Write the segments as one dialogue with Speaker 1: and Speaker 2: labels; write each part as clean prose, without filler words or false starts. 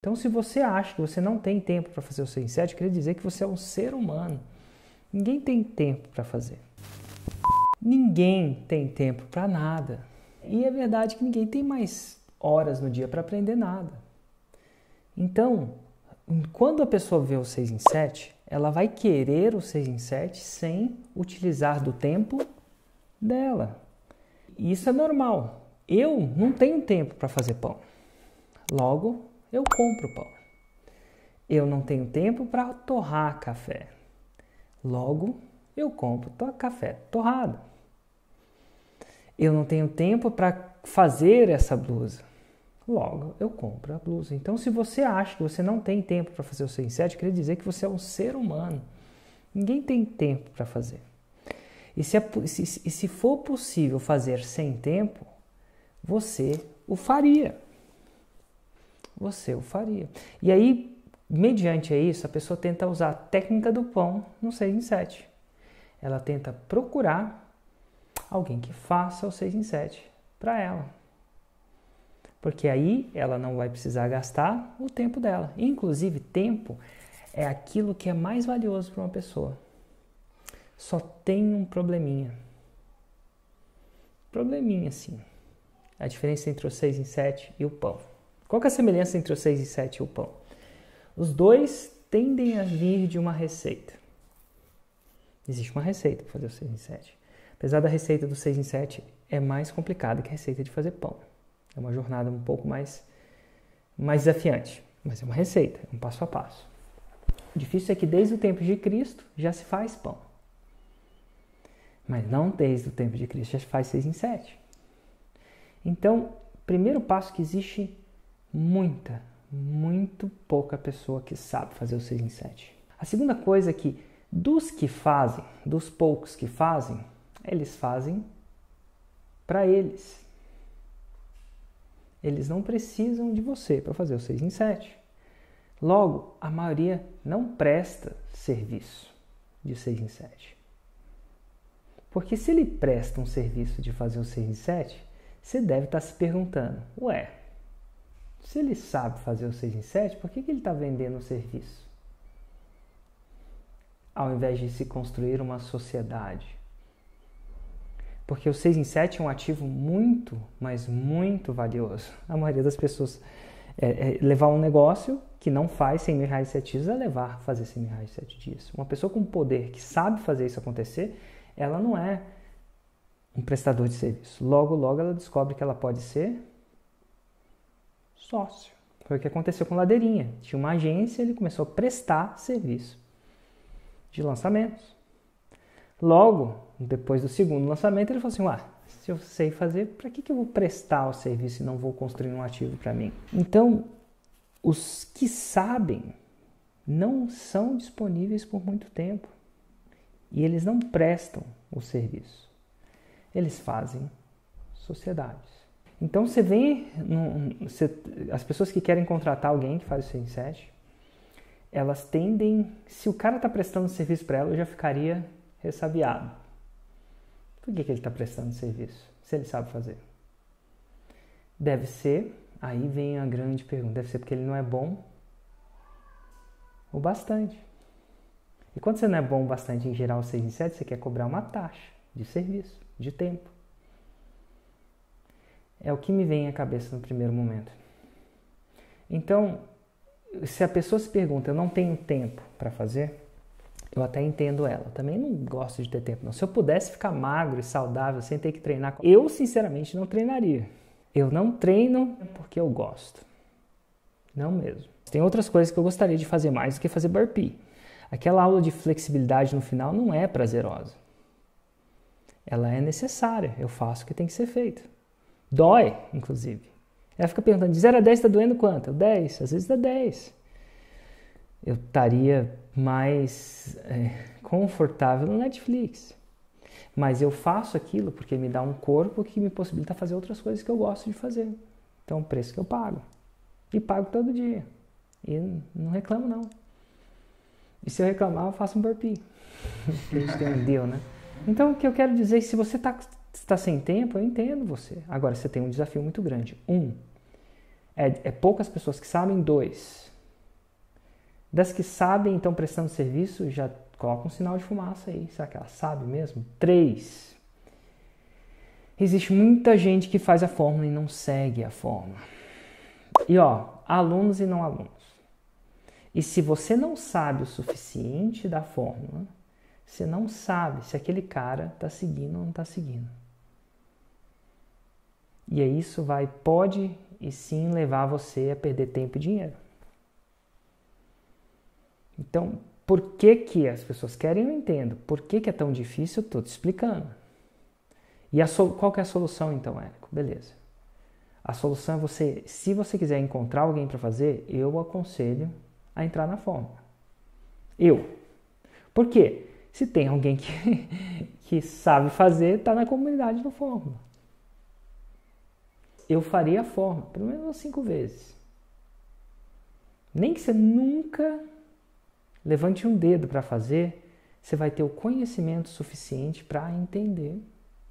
Speaker 1: Então, se você acha que você não tem tempo para fazer o 6 em 7, quer dizer que você é um ser humano. Ninguém tem tempo para fazer. Ninguém tem tempo para nada. E é verdade que ninguém tem mais horas no dia para aprender nada. Então, quando a pessoa vê o 6 em 7, ela vai querer o 6 em 7 sem utilizar do tempo dela. E isso é normal. Eu não tenho tempo para fazer pão. Logo, eu compro pão. Eu não tenho tempo para torrar café. Logo, eu compro café torrado. Eu não tenho tempo para fazer essa blusa. Logo, eu compro a blusa. Então, se você acha que você não tem tempo para fazer o 6 em 7, quer dizer que você é um ser humano. Ninguém tem tempo para fazer. E se for possível fazer sem tempo, você o faria. Você o faria. E aí, mediante isso, a pessoa tenta usar a técnica do pão no 6 em 7. Ela tenta procurar alguém que faça o 6 em 7 para ela. Porque aí ela não vai precisar gastar o tempo dela. Inclusive, tempo é aquilo que é mais valioso para uma pessoa. Só tem um probleminha. Probleminha, sim. A diferença entre o 6 em 7 e o pão. Qual que é a semelhança entre o 6 em 7 e o pão? Os dois tendem a vir de uma receita. Existe uma receita para fazer o 6 em 7. Apesar da receita do 6 em 7 é mais complicada que a receita de fazer pão. É uma jornada um pouco mais desafiante, mas é uma receita, é um passo a passo. O difícil é que desde o tempo de Cristo já se faz pão. Mas não desde o tempo de Cristo já se faz 6 em 7. Então, primeiro passo que existe muito pouca pessoa que sabe fazer o 6 em 7. A segunda coisa é que dos que fazem, dos poucos que fazem, eles fazem para eles. Eles não precisam de você para fazer o 6 em 7. Logo, a maioria não presta serviço de 6 em 7. Porque se ele presta um serviço de fazer o 6 em 7, você deve estar se perguntando, ué, se ele sabe fazer o 6 em 7, por que ele está vendendo o serviço? Ao invés de se construir uma sociedade. Porque o 6 em 7 é um ativo muito, mas muito valioso. A maioria das pessoas levar um negócio que não faz 100 mil reais em 7 dias a fazer 100 mil reais em 7 dias. Uma pessoa com poder que sabe fazer isso acontecer, ela não é um prestador de serviço. Logo, logo ela descobre que ela pode ser sócio. Foi o que aconteceu com o Ladeirinha. Tinha uma agência, ele começou a prestar serviço de lançamentos. Logo, depois do segundo lançamento, ele falou assim, se eu sei fazer, para que eu vou prestar o serviço e não vou construir um ativo para mim? Então, os que sabem não são disponíveis por muito tempo. E eles não prestam o serviço. Eles fazem sociedades. Então, você vê, as pessoas que querem contratar alguém que faz o 6 em 7, elas tendem, se o cara está prestando serviço para ela, eu já ficaria ressabiado. Por que ele está prestando serviço, se ele sabe fazer? Deve ser, aí vem a grande pergunta, deve ser porque ele não é bom o bastante. E quando você não é bom o bastante em gerar o 6 em 7, você quer cobrar uma taxa de serviço, de tempo. É o que me vem à cabeça no primeiro momento. Então, se a pessoa se pergunta, eu não tenho tempo para fazer, eu até entendo ela. Também não gosto de ter tempo, não. Se eu pudesse ficar magro e saudável sem ter que treinar, eu sinceramente não treinaria. Eu não treino porque eu gosto. Não mesmo. Tem outras coisas que eu gostaria de fazer mais do que fazer burpee. Aquela aula de flexibilidade no final não é prazerosa. Ela é necessária. Eu faço o que tem que ser feito. Dói, inclusive. Ela fica perguntando, de 0 a 10 está doendo quanto? 10. Às vezes dá 10. Eu estaria mais confortável no Netflix. Mas eu faço aquilo porque me dá um corpo que me possibilita fazer outras coisas que eu gosto de fazer. Então, é o preço que eu pago. E pago todo dia. E não reclamo, não. E se eu reclamar, eu faço um burpee. A gente tem um deal, né? Então, o que eu quero dizer é que se você está sem tempo, eu entendo você. Agora, você tem um desafio muito grande. É poucas pessoas que sabem. 2. Das que sabem e estão prestando serviço, já coloca um sinal de fumaça aí. Será que ela sabe mesmo? 3. Existe muita gente que faz a fórmula e não segue a fórmula. E alunos e não alunos. E se você não sabe o suficiente da fórmula, você não sabe se aquele cara está seguindo ou não está seguindo. E aí isso pode e sim levar você a perder tempo e dinheiro. Então, por que as pessoas querem? Eu entendo. Por que é tão difícil? Eu estou te explicando. E qual que é a solução então, Érico? Beleza. A solução é você, se você quiser encontrar alguém para fazer, eu aconselho a entrar na fórmula. Por quê? Se tem alguém que sabe fazer, está na comunidade do fórmula. Eu faria a fórmula, pelo menos umas 5 vezes. Nem que você nunca levante um dedo para fazer, você vai ter o conhecimento suficiente para entender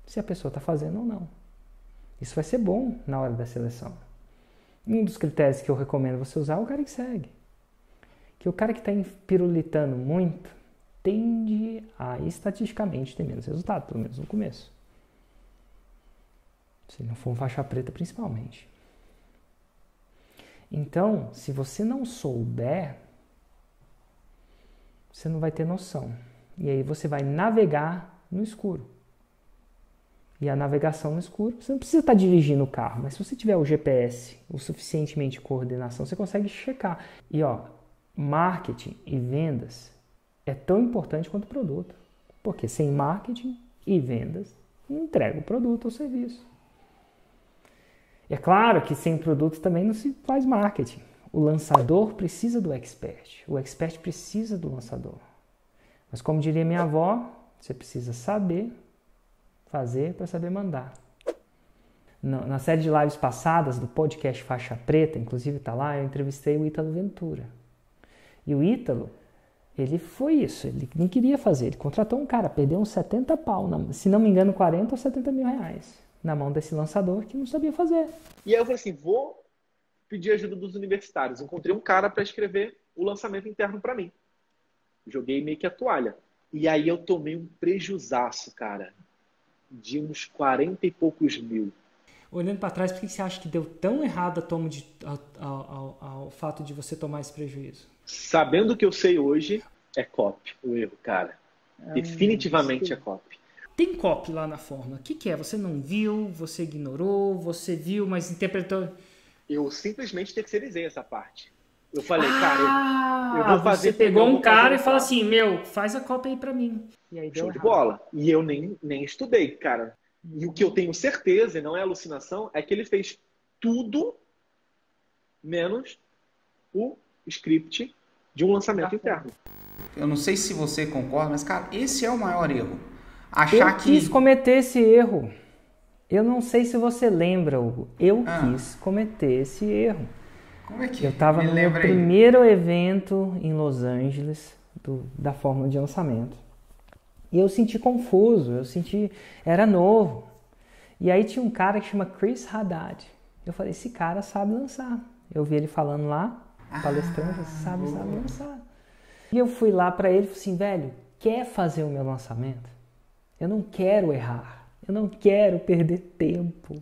Speaker 1: se a pessoa está fazendo ou não. Isso vai ser bom na hora da seleção. Um dos critérios que eu recomendo você usar é o cara que segue. Que o cara que está pirulitando muito tende a, estatisticamente, ter menos resultado, pelo menos no começo. Se não for um faixa preta, principalmente. Então, se você não souber, você não vai ter noção. E aí você vai navegar no escuro. E a navegação no escuro, você não precisa estar dirigindo o carro, mas se você tiver o GPS, o suficientemente coordenação, você consegue checar. E marketing e vendas é tão importante quanto o produto. Porque sem marketing e vendas, não entrega o produto ou serviço. E é claro que sem produto também não se faz marketing. O lançador precisa do expert. O expert precisa do lançador. Mas como diria minha avó, você precisa saber fazer para saber mandar. Na série de lives passadas do podcast Faixa Preta, inclusive está lá, eu entrevistei o Ítalo Ventura. E o Ítalo, ele foi isso, ele não queria fazer, ele contratou um cara, perdeu uns 70 pau, se não me engano 40 ou 70 mil reais, na mão desse lançador que não sabia fazer.
Speaker 2: E aí eu falei assim, vou pedir ajuda dos universitários. Encontrei um cara para escrever o lançamento interno para mim. Joguei meio que a toalha. E aí eu tomei um prejuzaço, cara, de uns 40 e poucos mil.
Speaker 1: Olhando para trás, por que você acha que deu tão errado ao fato de você tomar esse prejuízo?
Speaker 2: Sabendo o que eu sei hoje, é copy o erro, cara. Definitivamente é copy.
Speaker 1: Tem copy lá na fórmula. O que é? Você não viu, você ignorou, você viu, mas interpretou...
Speaker 2: Eu simplesmente terceirizei essa parte. Eu falei, cara, eu vou fazer...
Speaker 1: Você pegou um cara e falou assim, faz a cópia aí pra mim. E aí deu
Speaker 2: show de bola. E eu nem estudei, cara. E o que eu tenho certeza, e não é alucinação, é que ele fez tudo menos o script de um lançamento interno.
Speaker 3: Eu não sei se você concorda, mas, cara, esse é o maior erro.
Speaker 1: Eu quis cometer esse erro. Eu não sei se você lembra, Hugo. Eu quis cometer esse erro.
Speaker 3: Como é que
Speaker 1: eu estava no meu primeiro evento em Los Angeles da fórmula de lançamento. E eu senti confuso, era novo. E aí tinha um cara que chama Chris Haddad. Eu falei, esse cara sabe lançar. Eu vi ele falando lá, palestrando, sabe lançar. E eu fui lá para ele e falei assim, velho, quer fazer o meu lançamento? Eu não quero errar, eu não quero perder tempo.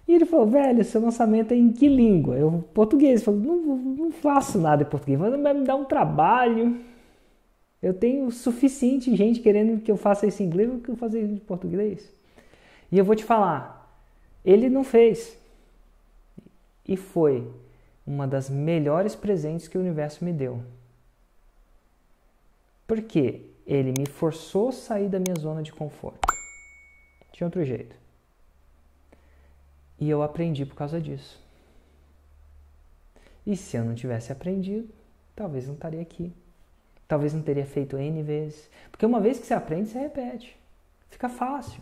Speaker 1: E ele falou, velho, seu lançamento é em que língua? Eu, português. Eu falei, não faço nada em português, mas vai me dar um trabalho. Eu tenho suficiente gente querendo que eu faça isso em inglês do que eu faça isso em português. E eu vou te falar, ele não fez. E foi uma das melhores presentes que o universo me deu. Por quê? Ele me forçou a sair da minha zona de conforto. Tinha outro jeito. E eu aprendi por causa disso. E se eu não tivesse aprendido, talvez não estaria aqui. Talvez não teria feito N vezes. Porque uma vez que você aprende, você repete. Fica fácil.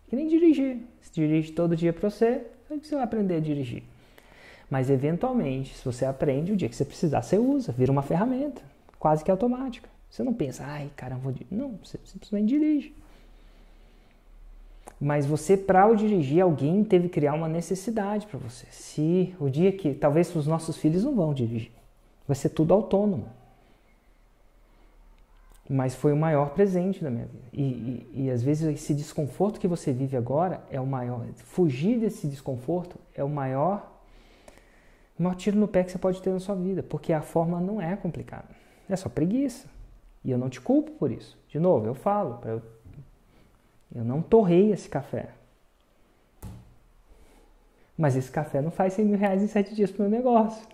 Speaker 1: Que nem dirigir. Se dirige todo dia para você vai aprender a dirigir. Mas eventualmente, se você aprende, o dia que você precisar, você usa. Vira uma ferramenta. Quase que automática. Você não pensa, ai, caramba, vou dirigir. Não, você simplesmente dirige. Mas você, para o dirigir, alguém teve que criar uma necessidade para você. Se o dia que, talvez os nossos filhos não vão dirigir, vai ser tudo autônomo. Mas foi o maior presente da minha vida. E às vezes esse desconforto que você vive agora é o maior. Fugir desse desconforto é o maior tiro no pé que você pode ter na sua vida. Porque a forma não é complicada. É só preguiça. E eu não te culpo por isso. De novo, eu falo. Eu não torrei esse café. Mas esse café não faz R$100.000 em 7 dias para o meu negócio.